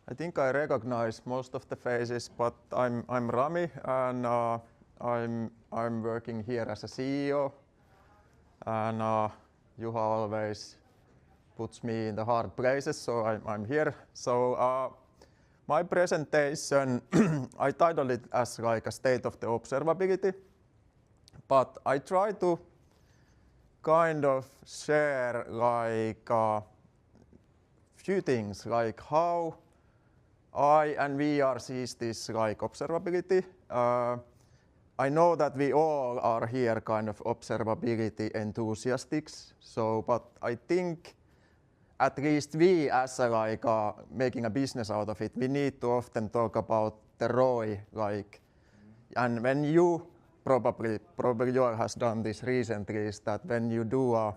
I think I recognize most of the faces, but I'm Rami, and I'm working here as a CEO, and Juha always puts me in the hard places, so I'm here. So my presentation, I titled it as like a state of the observability, but I try to kind of share like few things, like how I and we are sees this like observability. I know that we all are here kind of observability enthusiasts. So, but I think at least we as a, like making a business out of it, we need to often talk about the ROI, like, and when you probably you has done this recently, is that when you do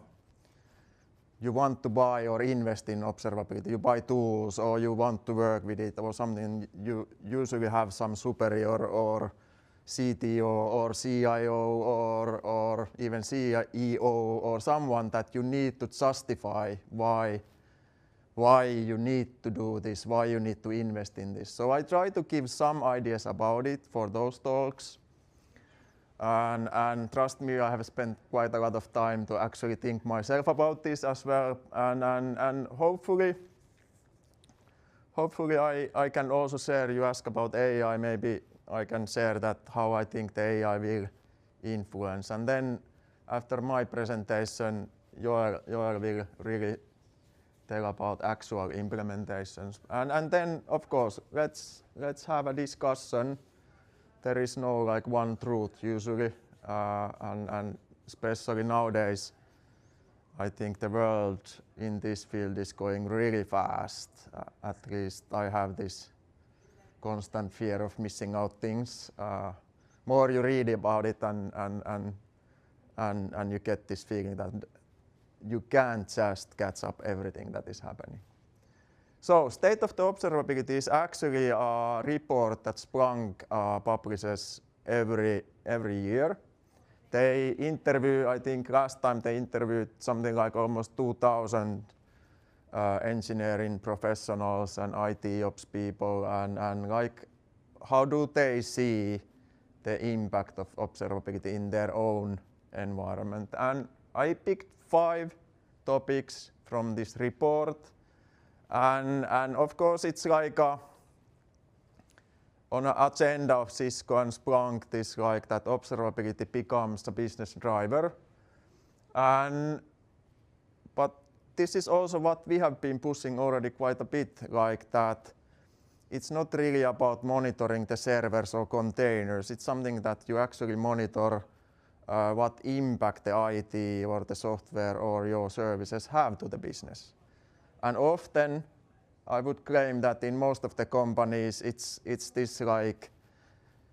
you want to buy or invest in observability, you buy tools or you want to work with it or something, you usually have some superior or CTO or CIO or even CEO or someone that you need to justify why you need to do this, why you need to invest in this. So I try to give some ideas about it for those talks. And trust me, I have spent quite a lot of time to actually think myself about this as well. And hopefully I can also share, you ask about AI, maybe I can share that how I think the AI will influence. And then after my presentation, Joel will really tell about actual implementations. And then, of course, let's have a discussion. There is no like one truth usually, and especially nowadays, I think the world in this field is going really fast. At least I have this constant fear of missing out things. More you read about it, and you get this feeling that you can't just catch up everything that is happening. So, State of the Observability is actually a report that Splunk publishes every year. They interview, I think last time they interviewed something like almost 2,000 engineering professionals and IT ops people, and like how do they see the impact of observability in their own environment. And I picked 5 topics from this report. And of course, it's like on an agenda of Cisco and Splunk, this like that observability becomes a business driver. But this is also what we have been pushing already quite a bit, like that it's not really about monitoring the servers or containers. It's something that you actually monitor what impact the IT or the software or your services have to the business. And often, I would claim that in most of the companies, it's this like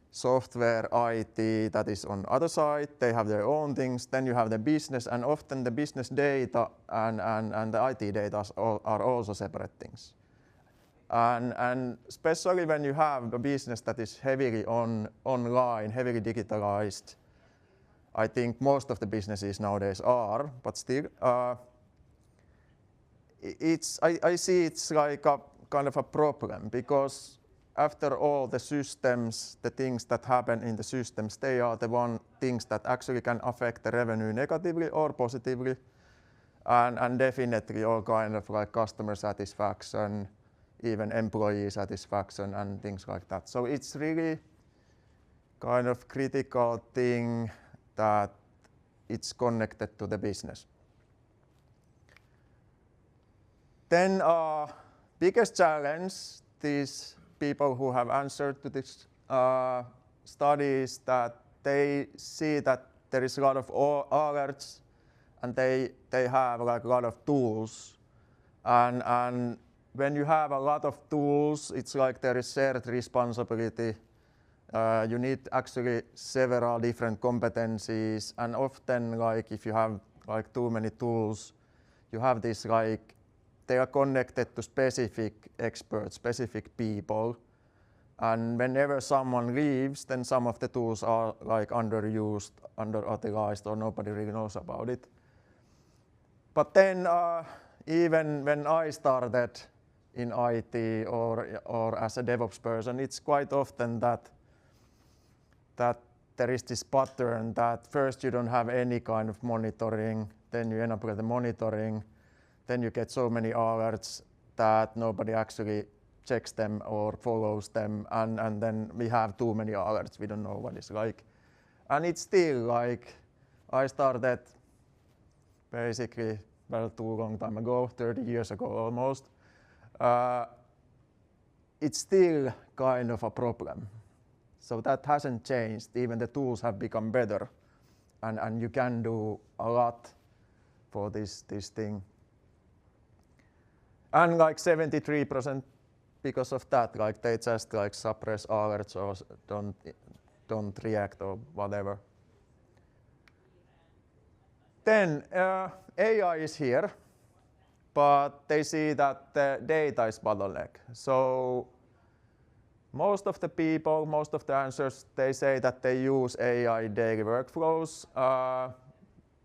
software IT that is on other side. They have their own things. Then you have the business, and often the business data and the IT data are also separate things. And especially when you have a business that is heavily online, heavily digitalized, I think most of the businesses nowadays are, but still. I see it's like a kind of a problem, because after all the systems, the things that happen in the systems, they are the things that actually can affect the revenue negatively or positively, and definitely all kind of like customer satisfaction, even employee satisfaction and things like that. So it's really kind of critical thing that it's connected to the business. Then biggest challenge, these people who have answered to this study, is that they see that there is a lot of alerts, and they have like a lot of tools. And when you have a lot of tools, it's like there is shared responsibility. You need actually several different competencies, and often like if you have like too many tools, you have this like they are connected to specific experts, specific people. And whenever someone leaves, then some of the tools are like underused, underutilized, or nobody really knows about it. But then even when I started in IT or as a DevOps person, it's quite often that there is this pattern that first you don't have any kind of monitoring, then you end up with the monitoring, then you get so many alerts that nobody actually checks them or follows them, and then we have too many alerts, we don't know what it's like. And it's still like, I started basically, well, too long time ago, 30 years ago almost. It's still kind of a problem. So that hasn't changed, even the tools have become better, and you can do a lot for this thing. And like 73% because of that, like they just like suppress alerts or don't react or whatever. Then AI is here, but they see that the data is bottleneck. So most of the people, most of the answers, they say that they use AI daily workflows.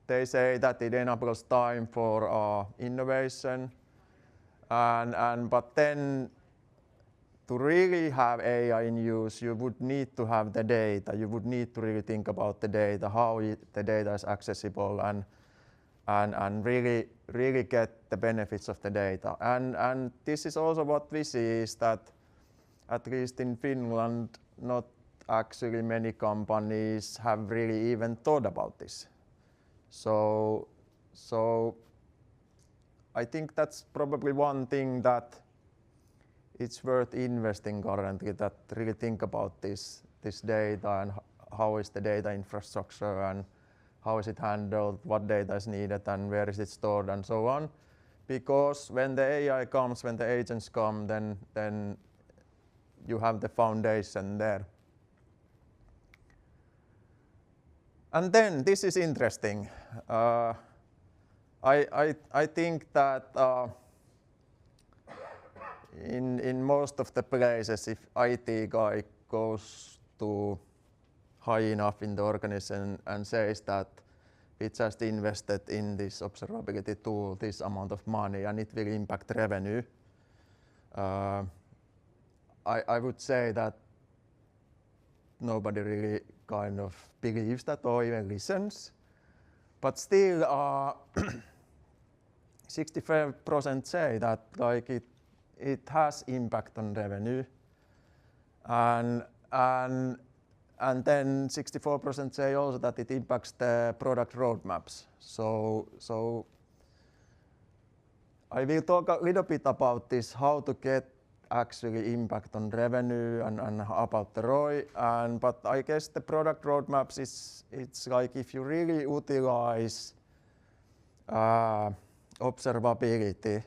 They say that it enables time for innovation. But then to really have AI in use, you would need to have the data. You would need to really think about the data, how the data is accessible, and really get the benefits of the data. And this is also what we see is that, at least in Finland, not actually many companies have really even thought about this. So I think that's probably one thing that it's worth investing currently, that really think about this data and how is the data infrastructure and how is it handled, what data is needed and where is it stored and so on. Because when the AI comes, when the agents come, then you have the foundation there. And then this is interesting. I think that in most of the places, if IT guy goes to high enough in the organization and says that we just invested in this observability tool this amount of money and it will impact revenue, I would say that nobody really kind of believes that or even listens. But still, 65% say that like it has impact on revenue, and then 64% say also that it impacts the product roadmaps. So I will talk a little bit about this, how to get actually impact on revenue and about the ROI. But I guess the product roadmaps it's like if you really utilize observability,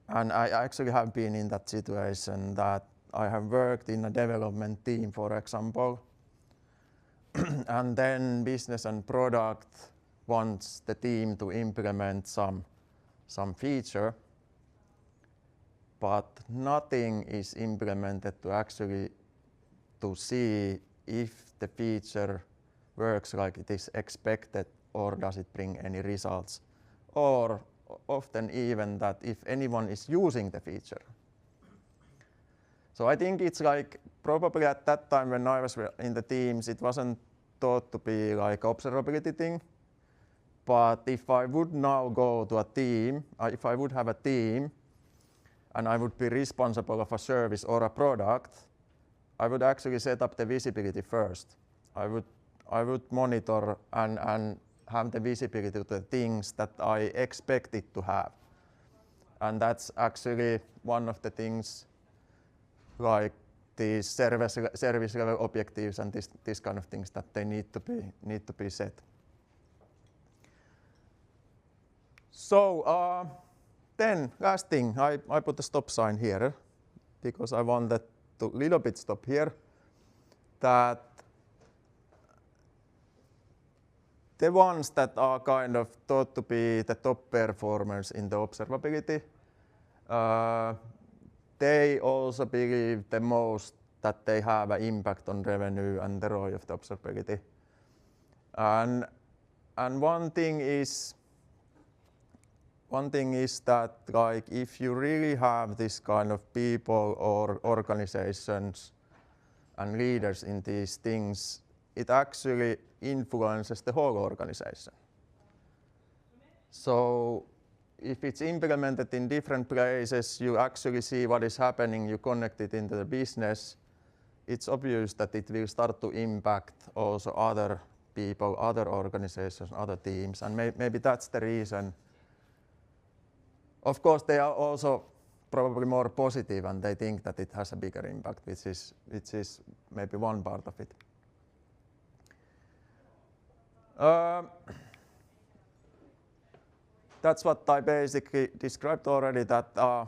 and I actually have been in that situation that I have worked in a development team, for example, and then business and product wants the team to implement some feature, but nothing is implemented to actually to see if the feature works like it is expected or does it bring any results, or often even that if anyone is using the feature. So I think it's like probably at that time when I was in the teams, it wasn't thought to be like observability thing. But if I would now go to a team, if I would have a team and I would be responsible of a service or a product, I would actually set up the visibility first. I would monitor and have the visibility to the things that I expect it to have. And that's actually one of the things like these service level objectives and this kind of things that they need to be set. So then last thing, I put a stop sign here because I wanted to little bit stop here, that the ones that are kind of thought to be the top performers in the observability, they also believe the most that they have an impact on revenue and the ROI of the observability. And one thing is one thing is that like if you really have this kind of people or organizations and leaders in these things, it actually influences the whole organization. So if it's implemented in different places, you actually see what is happening, you connect it into the business, it's obvious that it will start to impact also other people, other organizations, other teams, and maybe that's the reason. Of course, they are also probably more positive and they think that it has a bigger impact, which is maybe one part of it. That's what I basically described already, that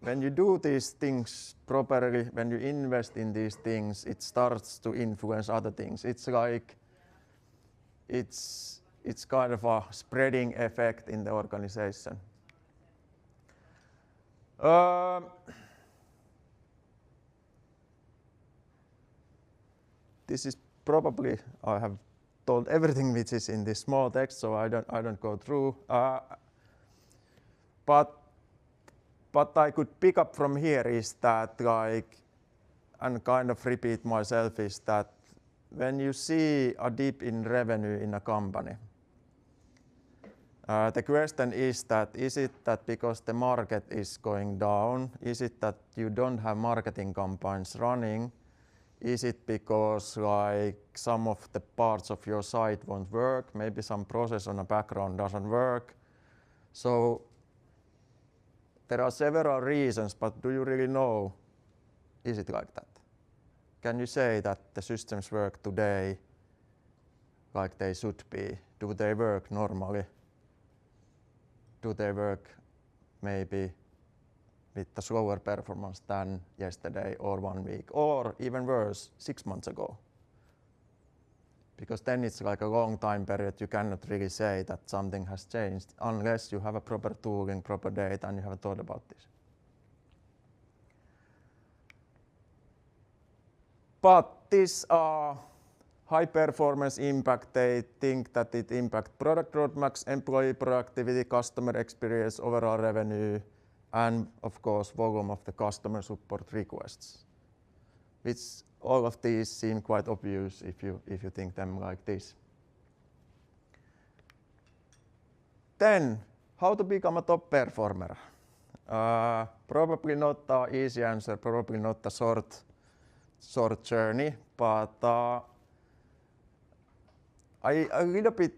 when you do these things properly, when you invest in these things, it starts to influence other things. It's like, it's kind of a spreading effect in the organization. This is probably, I have told everything which is in this small text, so I don't go through. But I could pick up from here is that, like, and kind of repeat myself, is that when you see a dip in revenue in a company, the question is that, is it that because the market is going down? Is it that you don't have marketing campaigns running? Is it because like some of the parts of your site won't work? Maybe some process on the background doesn't work. So there are several reasons, but do you really know, is it like that? Can you say that the systems work today like they should be? Do they work normally? Do they work maybe with a slower performance than yesterday or 1 week, or even worse, 6 months ago? Because then it's like a long time period. You cannot really say that something has changed unless you have a proper tooling, proper data, and you have thought about this. But this high performance impact, they think that it impacts product roadmaps, employee productivity, customer experience, overall revenue, and of course volume of the customer support requests, which all of these seem quite obvious if you think them like this. Then, how to become a top performer? Probably not an easy answer, probably not a short journey, but I a little bit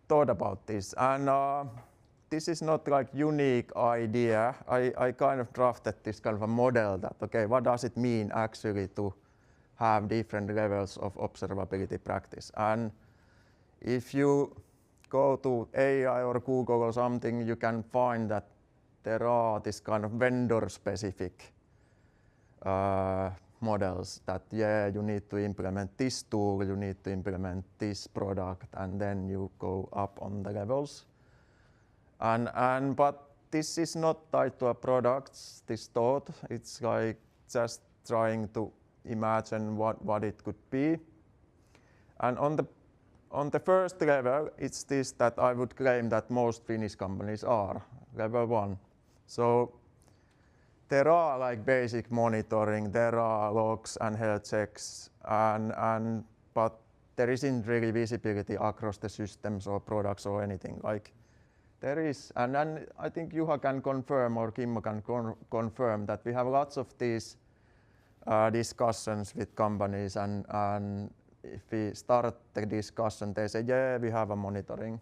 thought about this, and this is not like unique idea. I kind of drafted this kind of a model that, okay, what does it mean actually to have different levels of observability practice? And if you go to AI or Google or something, you can find that there are this kind of vendor-specific models that, yeah, you need to implement this tool, you need to implement this product, and then you go up on the levels. But this is not tied to a product, this thought. It's like just trying to imagine what it could be. And on the first level, it's this that I would claim that most Finnish companies are, level 1. So there are like basic monitoring, there are logs and health checks, but there isn't really visibility across the systems or products or anything. Like there is, and I think Juha can confirm, or Kimmo can confirm, that we have lots of these discussions with companies, and if we start the discussion, they say, yeah, we have a monitoring.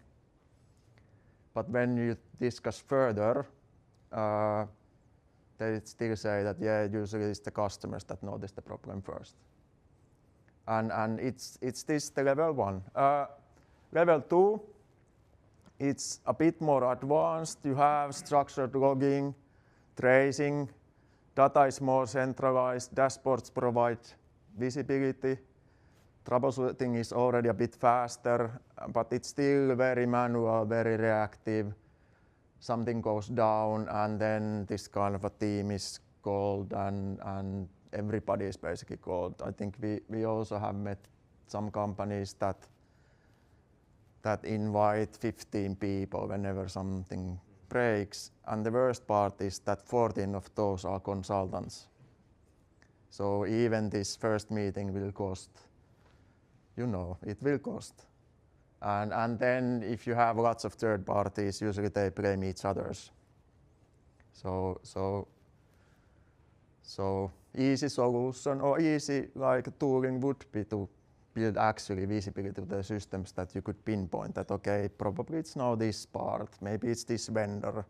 But when you discuss further, they still say that, yeah, usually it's the customers that notice the problem first. And it's this the level 1. Level 2, it's a bit more advanced. You have structured logging, tracing, data is more centralized, dashboards provide visibility, troubleshooting is already a bit faster, but it's still very manual, very reactive. Something goes down, and then this kind of a team is called, and everybody is basically called. I think we also have met some companies that that invite 15 people whenever something breaks. And the worst part is that 14 of those are consultants. So even this first meeting will cost, you know, it will cost. And then if you have lots of third parties, usually they blame each others. So easy solution or easy like tooling would be to build actually visibility to the systems that you could pinpoint that, okay, probably it's now this part, maybe it's this vendor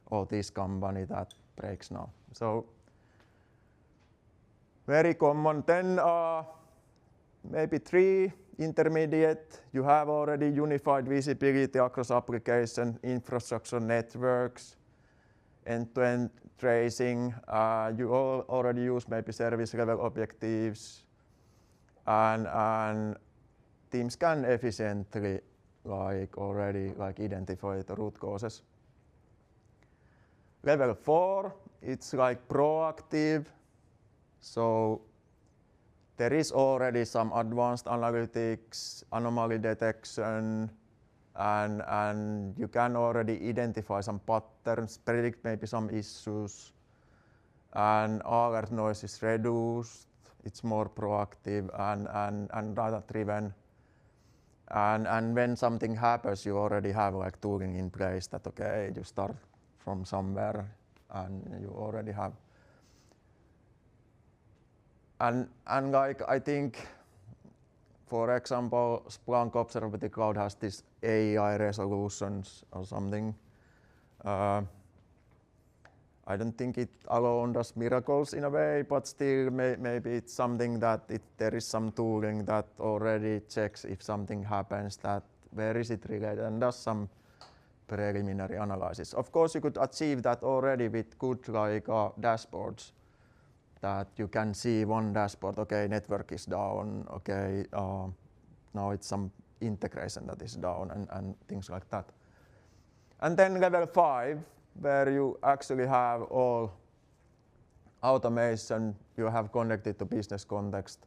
or this company that breaks now. So very common. Then maybe 3 intermediate. You have already unified visibility across application, infrastructure, networks, end-to-end tracing. You already use maybe service level objectives, and teams can efficiently already identify the root causes. Level 4, it's like proactive. So there is already some advanced analytics, anomaly detection, and you can already identify some patterns, predict maybe some issues, and alert noise is reduced. It's more proactive and data-driven. And when something happens, you already have like tooling in place that, okay, you start from somewhere and you already have. And like I think, for example, Splunk Observability Cloud has this AI resolutions or something. I don't think it alone does miracles in a way, but still maybe it's something that there is some tooling that already checks if something happens, that where is it related, and does some preliminary analysis. Of course, you could achieve that already with good dashboards, that you can see one dashboard, okay, network is down, okay, now it's some integration that is down, and things like that. And then level 5, where you actually have all automation, you have connected to business context,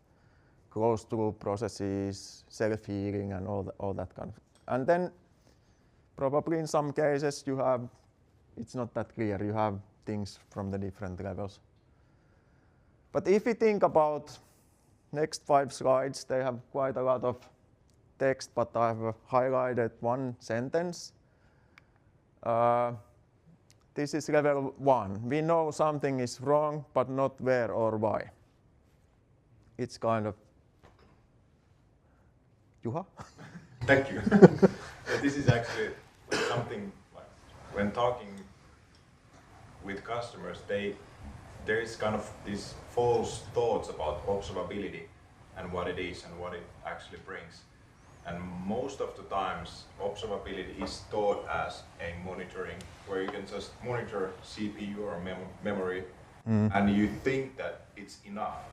closed loop processes, self-healing, and all that kind of. And then probably in some cases you have, it's not that clear, you have things from the different levels. But if we think about next 5 slides, they have quite a lot of text, but I've highlighted one sentence. This is level 1. We know something is wrong, but not where or why. It's kind of... Juha? Thank you. This is actually something, like, when talking with customers, there is kind of these false thoughts about observability and what it is and what it actually brings. And most of the times, observability is thought as a monitoring, where you can just monitor CPU or memory, and you think that it's enough.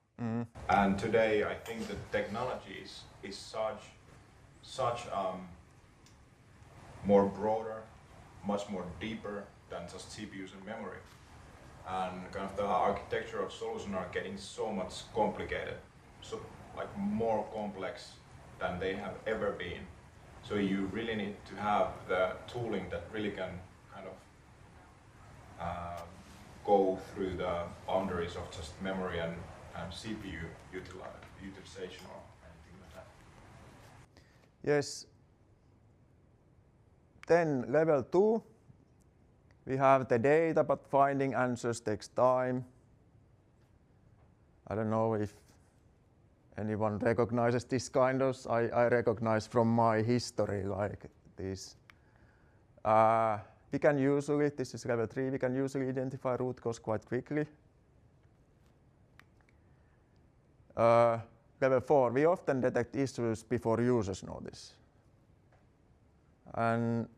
And today, I think the technology is such more broader, much more deeper than just CPUs and memory. And kind of the architecture of solutions are getting so much complicated, so like more complex than they have ever been. So you really need to have the tooling that really can kind of go through the boundaries of just memory and CPU utilization or anything like that. Yes. Then level 2, we have the data, but finding answers takes time. I don't know if anyone recognizes this kind of, I recognize from my history like this. We can usually, this is level 3, we can usually identify root cause quite quickly. Level 4, we often detect issues before users notice. And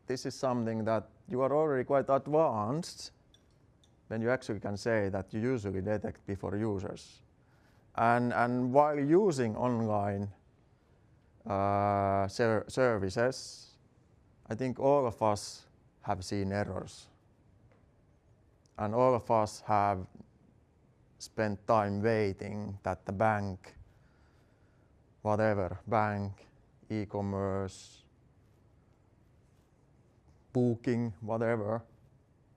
this is something that you are already quite advanced when you actually can say that you usually detect before users. And while using online services, I think all of us have seen errors. And all of us have spent time waiting that the bank, whatever, bank, e-commerce, booking, whatever,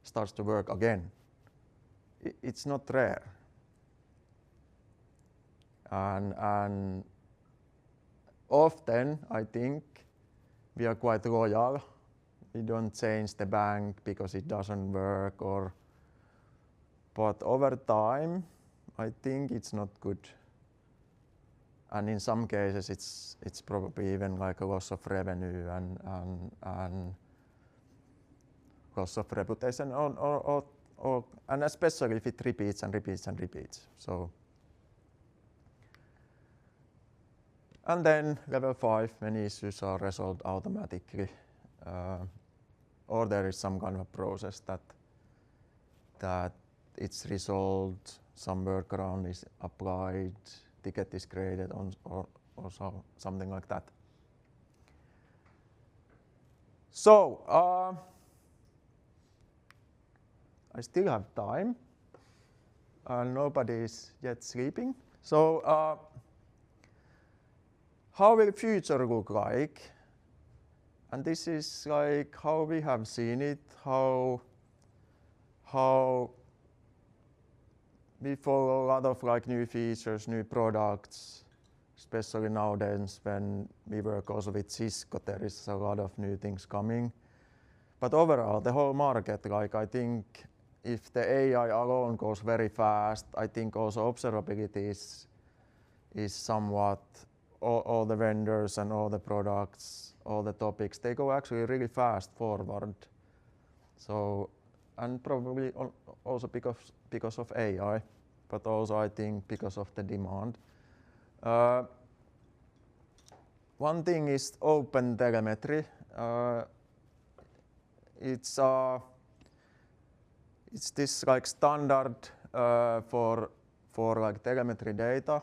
starts to work again. It's not rare. And often, I think, we are quite loyal. We don't change the bank because it doesn't work, but over time, I think it's not good. And in some cases, it's probably even like a loss of revenue and loss of reputation, and especially if it repeats and repeats and repeats. So, and then level 5, many issues are resolved automatically, or there is some kind of process that it's resolved, some workaround is applied, ticket is created or something like that. So I still have time and nobody is yet sleeping. So how will future look like? And this is like how we have seen it, how we follow a lot of like new features, new products, especially nowadays when we work also with Cisco, there is a lot of new things coming. But overall, the whole market, like I think if the AI alone goes very fast, I think also observability is somewhat, all the vendors and all the products, all the topics, they go actually really fast forward. So, and probably also because of AI, but also I think because of the demand. One thing is OpenTelemetry. It's this like standard for like telemetry data.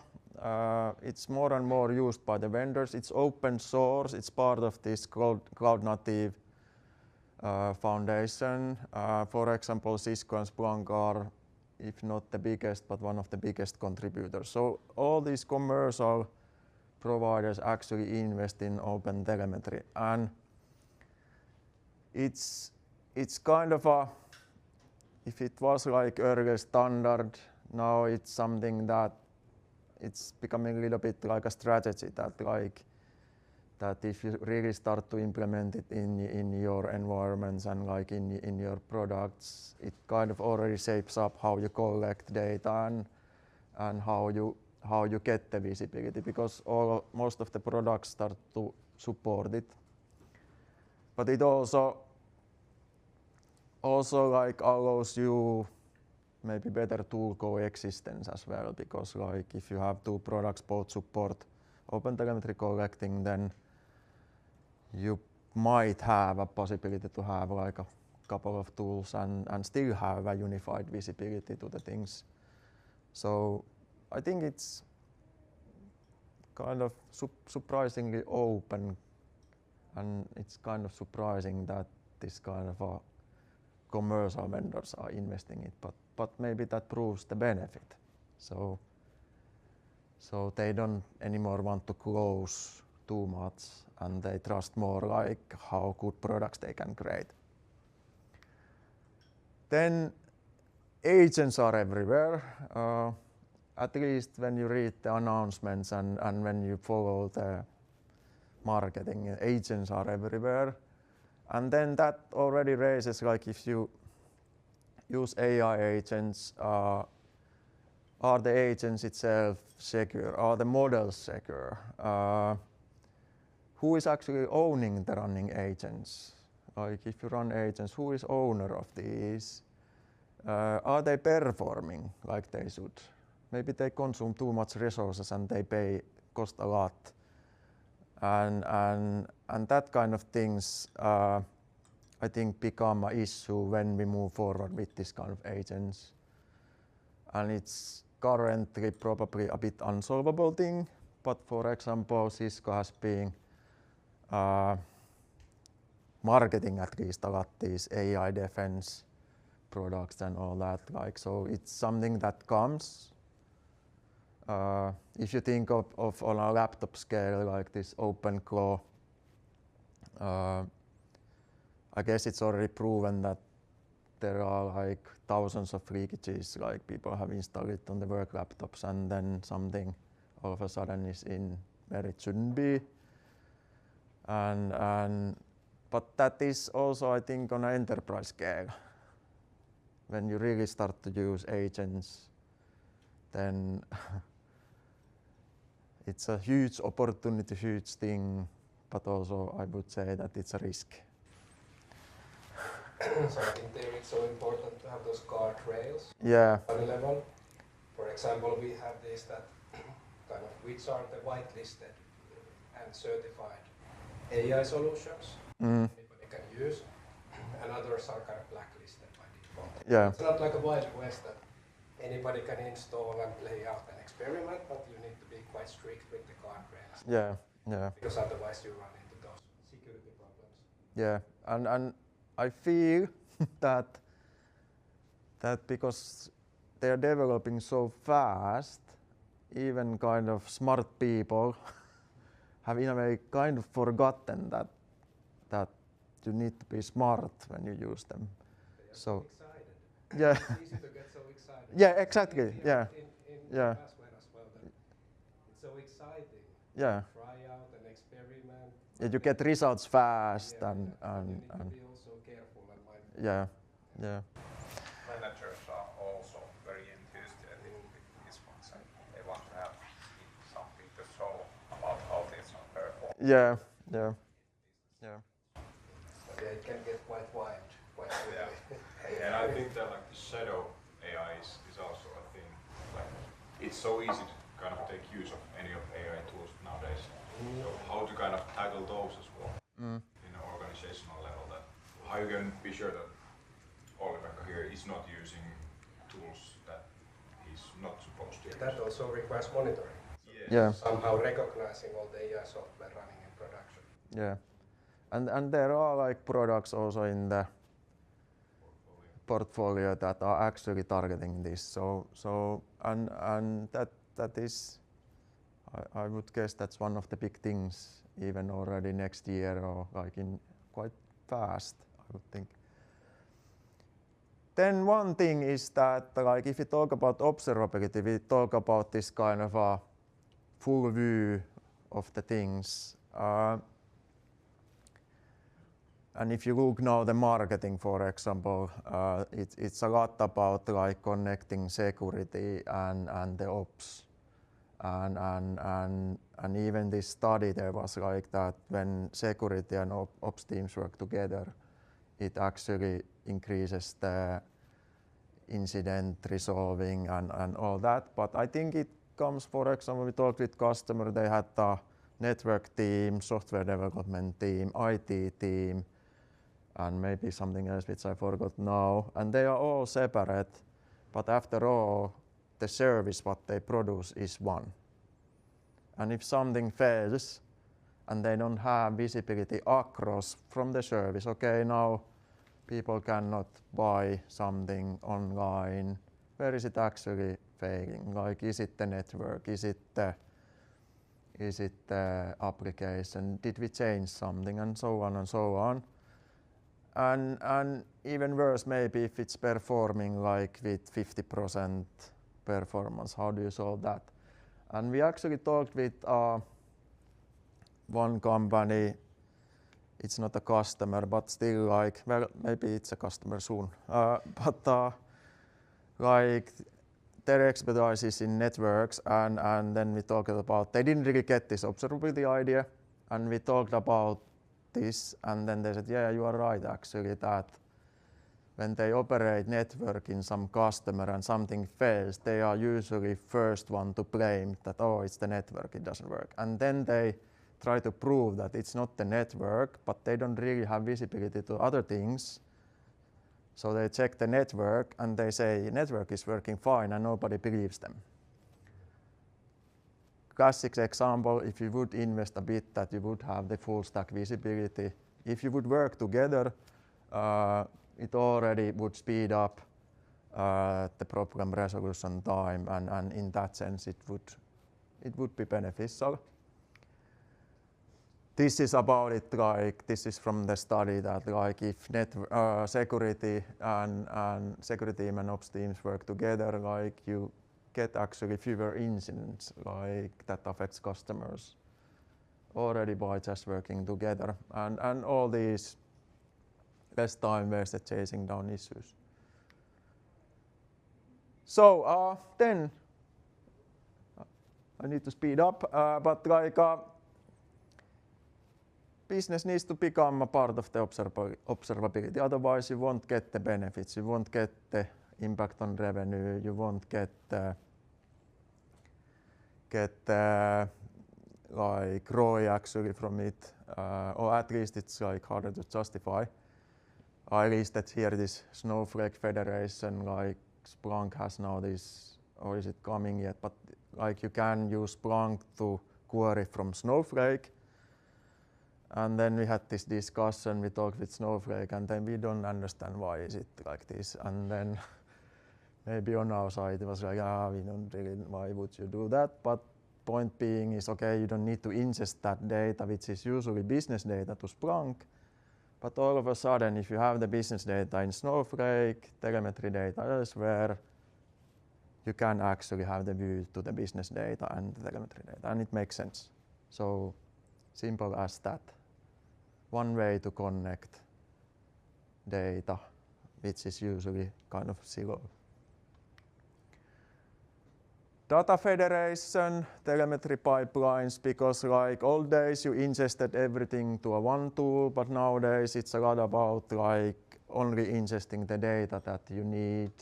It's more and more used by the vendors. It's open source. It's part of this cloud native foundation. For example, Cisco and Splunk are, if not the biggest, but one of the biggest contributors. So all these commercial providers actually invest in OpenTelemetry, and it's kind of a, if it was like earlier standard, now it's something that it's becoming a little bit like a strategy that if you really start to implement it in your environments and like in your products, it kind of already shapes up how you collect data and how you get the visibility, because most of the products start to support it. But it also like allows you maybe better tool coexistence as well, because like if you have two products both support OpenTelemetry collecting, then you might have a possibility to have like a couple of tools and still have a unified visibility to the things. So I think it's kind of surprisingly open, and it's kind of surprising that this kind of commercial vendors are investing it, but maybe that proves the benefit. So they don't anymore want to close too much, and they trust more like how good products they can create. Then agents are everywhere. At least when you read the announcements and when you follow the marketing, agents are everywhere. And then that already raises, like if you use AI agents, are the agents itself secure? Are the models secure? Who is actually owning the running agents? Like if you run agents, who is owner of these? Are they performing like they should? Maybe they consume too much resources and they cost a lot. And that kind of things I think become an issue when we move forward with this kind of agents. And it's currently probably a bit unsolvable thing, but for example, Cisco has been marketing at least a lot these AI defense products and all that. Like, so it's something that comes. If you think of on a laptop scale, like this OpenClaw I guess it's already proven that there are like thousands of leakages, like people have installed it on the work laptops and then something all of a sudden is in where it shouldn't be. But that is also, I think, on an enterprise scale. When you really start to use agents, then it's a huge opportunity, huge thing, but also I would say that it's a risk. So I think there it's so important to have those guardrails. Yeah. On a level, for example, we have this that kind of which are the whitelisted and certified AI solutions anybody can use, and others are kind of blacklisted by default. Yeah. It's not like a Wild West that anybody can install and play out an experiment, but you need to be quite strict with the guardrails. Yeah. Yeah. Because otherwise you run into those security problems. Yeah. And I feel that because they are developing so fast, even kind of smart people have in a way kind of forgotten that you need to be smart when you use them. They are So excited. yeah. It's easy to get so excited. Yeah, exactly. Yeah. In Yeah. Fastware as well, that it's so exciting. Yeah. Try out and experiment. You get results fast Yeah, and you need to be also careful and mindful. yeah. Yeah. Managers are also very enthusiastic with these ones, and they want to have something to show about how things are performed. Yeah. Yeah. Yeah. But yeah, it can get quite wild, quite quickly. And I think that like the shadow AI is also a thing. Like it's so easy to kind of take use of any of AI tools nowadays. So how to kind of tackle those as well in an organizational level. That how you can be sure that Oliver here is not using tools that he's not supposed to use. That also requires monitoring. Yeah. Somehow recognizing all the AI software running in production. Yeah. And there are like products also in the portfolio that are actually targeting this. So that is, I would guess that's one of the big things even already next year or like in quite fast, I would think. Then one thing is that like if you talk about observability, we talk about this kind of a full view of the things. And if you look now the marketing, for example, it's a lot about like connecting security and the ops. And even this study there was like that when security and ops teams work together, it actually increases the incident resolving and all that. But I think it comes, for example, we talked with customer, they had a network team, software development team, IT team, and maybe something else which I forgot now. And they are all separate, but after all, the service what they produce is one. And if something fails and they don't have visibility across from the service, okay, now people cannot buy something online. Where is it actually failing? Like, is it the network? Is it the application? Did we change something? And so on and so on. And even worse, maybe if it's performing like with 50% performance, how do you solve that? And we actually talked with one company. It's not a customer, but still like, well, maybe it's a customer soon. But like their expertise is in networks, and then we talked about, they didn't really get this observability idea, and we talked about this, and then they said, yeah, you are right actually, that when they operate network in some customer and something fails, they are usually first one to blame that, oh, it's the network, it doesn't work. And then they try to prove that it's not the network, but they don't really have visibility to other things. So they check the network and they say network is working fine and nobody believes them. Classic example, if you would invest a bit that you would have the full stack visibility. If you would work together, it already would speed up the problem resolution time, and in that sense it would be beneficial. this is about it, like this is from the study that like if security and security team and ops teams work together, like you get actually fewer incidents like that affects customers already by just working together, and all these less time wasted chasing down issues. So then I need to speed up, but like business needs to become a part of the observability. Otherwise, you won't get the benefits. You won't get the impact on revenue. You won't get like ROI actually from it, or at least it's like harder to justify. I listed here this Snowflake Federation, like Splunk has now this, or is it coming yet? But like you can use Splunk to query from Snowflake. And then we had this discussion, we talked with Snowflake, and then we don't understand why is it like this. And then maybe on our side it was like, we don't really, why would you do that? But point being is, okay, you don't need to ingest that data, which is usually business data, to Splunk. But all of a sudden, if you have the business data in Snowflake, telemetry data elsewhere, you can actually have the view to the business data and the telemetry data, and it makes sense. So simple as that. One way to connect data, which is usually kind of siloed. Data federation, telemetry pipelines, because like old days you ingested everything to a one tool, but nowadays it's a lot about like only ingesting the data that you need.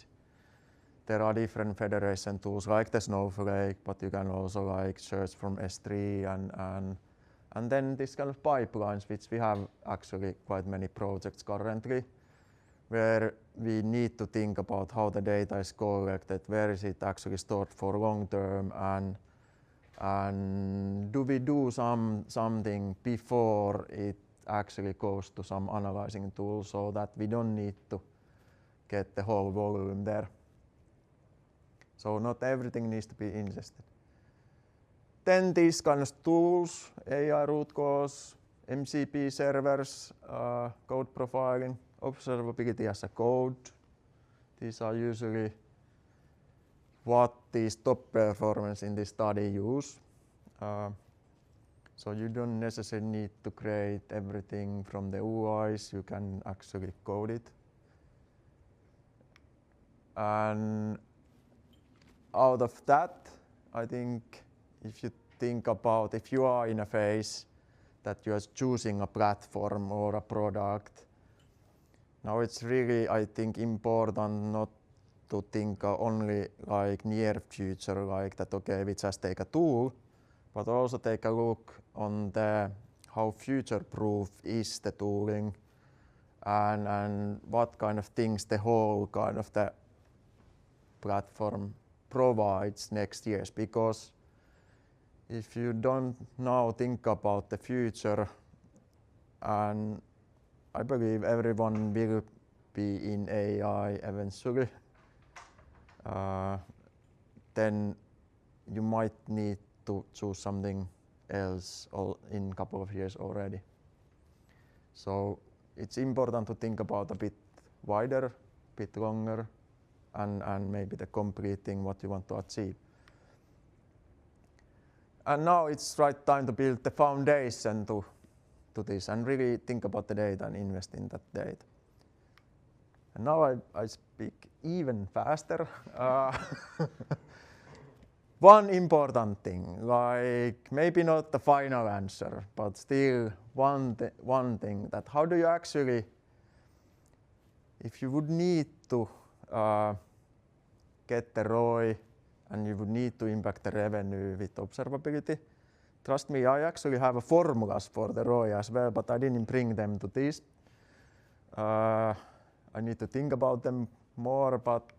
There are different federation tools like the Snowflake, but you can also like search from S3 and then this kind of pipelines, which we have actually quite many projects currently, where we need to think about how the data is collected, where is it actually stored for long term, and do we do something before it actually goes to some analyzing tool so that we don't need to get the whole volume there. So not everything needs to be ingested. Then these kind of tools, AI root cause, MCP servers, code profiling, observability as a code. These are usually what these top performers in this study use. So you don't necessarily need to create everything from the UIs, you can actually code it. And out of that, I think if you think about if you are in a phase that you are choosing a platform or a product, now it's really, I think, important not to think only like near future, like that, okay, we just take a tool, but also take a look on the how future-proof is the tooling and what kind of things the whole kind of the platform provides next years. Because if you don't now think about the future, and I believe everyone will be in AI eventually, then you might need to choose something else in a couple of years already. So it's important to think about a bit wider, bit longer, and maybe the completing what you want to achieve. And now it's right time to build the foundation to this and really think about the data and invest in that data. And now I speak even faster. One important thing, like maybe not the final answer, but still one thing, that how do you actually, if you would need to get the ROI and you would need to impact the revenue with observability. Trust me, I actually have formulas for the ROI as well, but I didn't bring them to this. I need to think about them more, but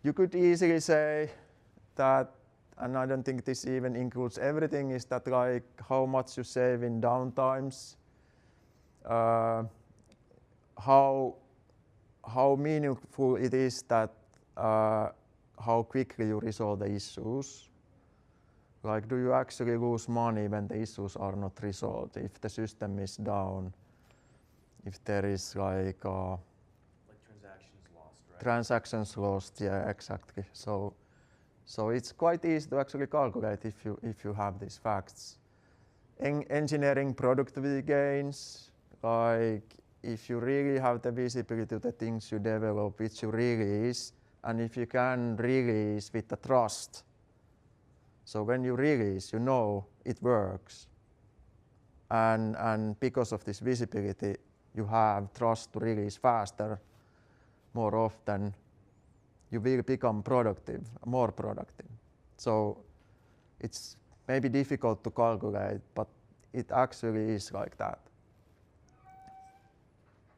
you could easily say that, and I don't think this even includes everything, is that like how much you save in downtimes, how meaningful it is that how quickly you resolve the issues, Like, do you actually lose money when the issues are not resolved? If the system is down, if there is like transactions lost, right? transactions lost, yeah, exactly. So it's quite easy to actually calculate if you have these facts. Engineering productivity gains, like if you really have the visibility to the things you develop, which you release, and if you can release with the trust. So when you release, you know it works. And because of this visibility, you have trust to release faster, more often. You will become productive, more productive. So it's maybe difficult to calculate, but it actually is like that.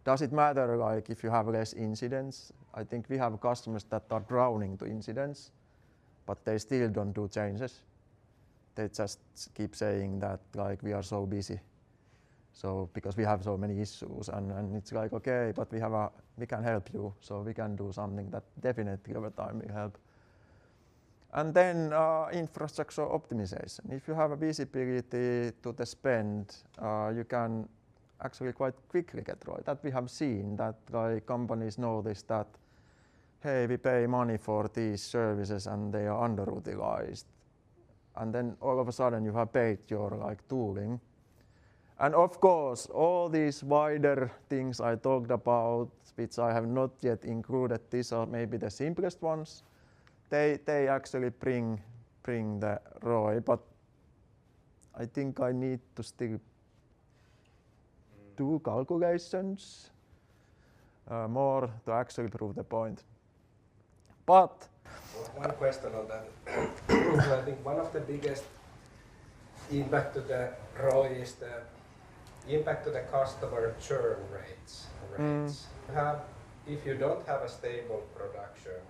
Does it matter like if you have less incidents? I think we have customers that are drowning to incidents, but they still don't do changes. They just keep saying that like we are so busy. So because we have so many issues and it's like, okay, but we can help you. So we can do something that definitely over time will help. And then infrastructure optimization. If you have a visibility to the spend, you can actually quite quickly get ROI. That we have seen that like companies notice that, hey, we pay money for these services and they are underutilized. And then all of a sudden you have paid your like tooling. And of course, all these wider things I talked about, which I have not yet included, these are maybe the simplest ones. They actually bring the ROI, but I think I need to still do calculations more to actually prove the point. But one question on that. So I think one of the biggest impact to the ROI is the impact to the customer churn rates. If you don't have a stable production,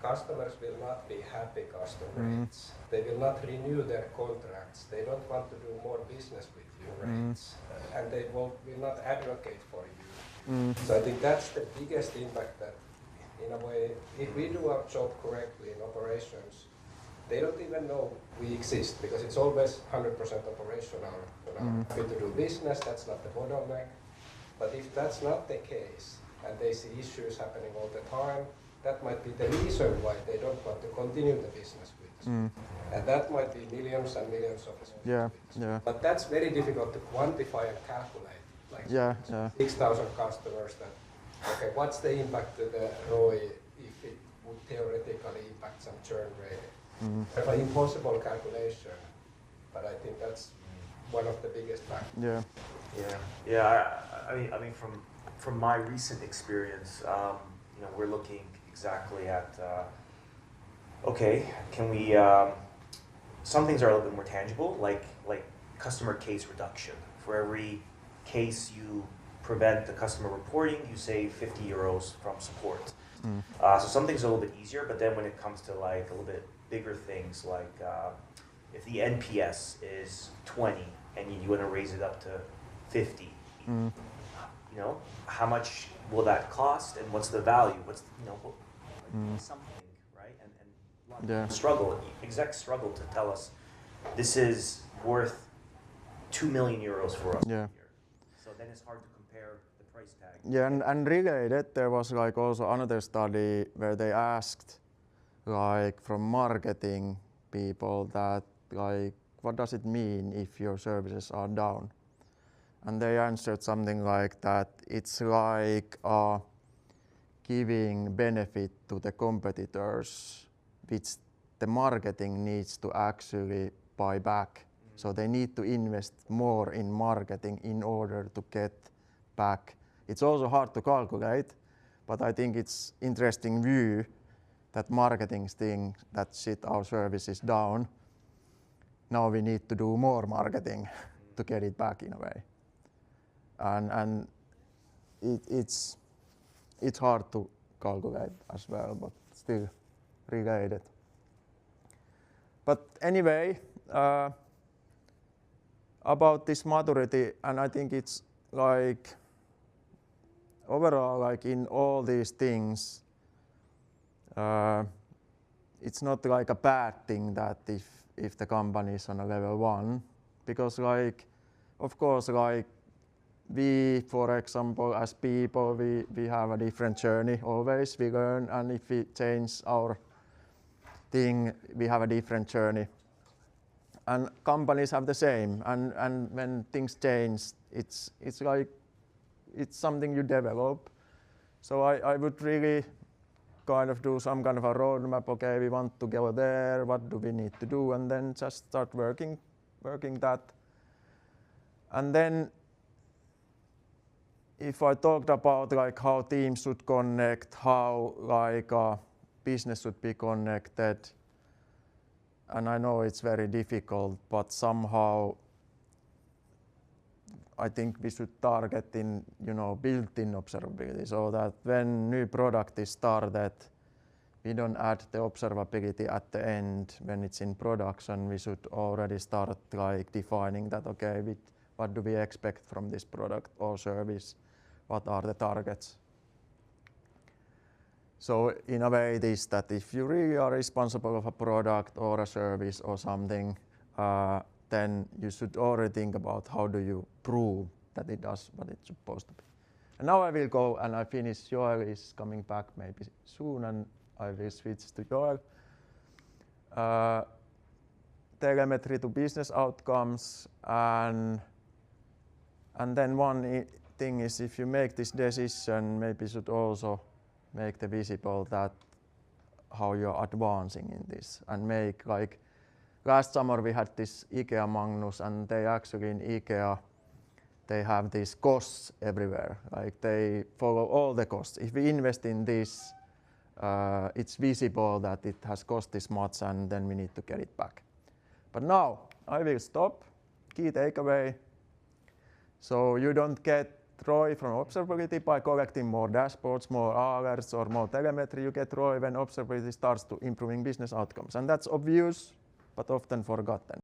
customers will not be happy customer rates. They will not renew their contracts. They don't want to do more business with you rates. And they will not advocate for you. So I think that's the biggest impact, that in a way, if we do our job correctly in operations, they don't even know we exist because it's always 100% operational. Happy to do business, that's not the bottleneck. But if that's not the case and they see issues happening all the time, that might be the reason why they don't want to continue the business with us. And that might be millions and millions of us. yeah. But that's very difficult to quantify and calculate. Like 6,000 customers, that, okay, what's the impact to the ROI if it would theoretically impact some churn rate? It's an impossible calculation, but I think that's one of the biggest factors. I mean, from my recent experience, we're looking exactly at okay, can we? Some things are a little bit more tangible, like customer case reduction. For every case you prevent the customer reporting, you save 50 euros from support. So some things are a little bit easier, but then when it comes to like a little bit bigger things, like if the NPS is 20 and you want to raise it up to 50, how much will that cost and what's the value? What's something, right? And a lot of people execs struggle to tell us this is worth 2 million euros for us. Yeah. So then it's hard to compare the price tag. Yeah, and related, there was like also another study where they asked like from marketing people that like what does it mean if your services are down? And they answered something like that it's like giving benefit to the competitors which the marketing needs to actually buy back. So they need to invest more in marketing in order to get back. It's also hard to calculate, but I think it's interesting view that marketing thing that shit our service is down. Now we need to do more marketing to get it back in a way. And it's hard to calculate as well, but still related. But anyway, about this maturity, and I think it's like overall, like in all these things, it's not like a bad thing that if the company is on a level 1, because like, of course, like we, for example, as people, we have a different journey always. We learn, and if we change our thing, we have a different journey. And companies have the same. And when things change, it's like it's something you develop. So I would really kind of do some kind of a roadmap. Okay, we want to go there. What do we need to do? And then just start working that. And then, if I talked about like how teams should connect, how like business should be connected, and I know it's very difficult, but somehow I think we should target in, built-in observability, so that when new product is started, we don't add the observability at the end when it's in production. We should already start like defining that, okay, what do we expect from this product or service? What are the targets? So in a way it is that if you really are responsible of a product or a service or something, then you should already think about how do you prove that it does what it's supposed to be. And now I will go and I finish. Joel is coming back maybe soon, and I will switch to Joel. Telemetry to business outcomes, and then one thing is, if you make this decision, maybe you should also make the visible that how you're advancing in this, and make like last summer we had this IKEA Magnus, and they actually in IKEA they have these costs everywhere, like they follow all the costs. If we invest in this, it's visible that it has cost this much, and then we need to get it back. But now I will stop. Key takeaway. So you don't get ROI from observability by collecting more dashboards, more alerts, or more telemetry. You get ROI when observability starts to improving business outcomes. And that's obvious, but often forgotten.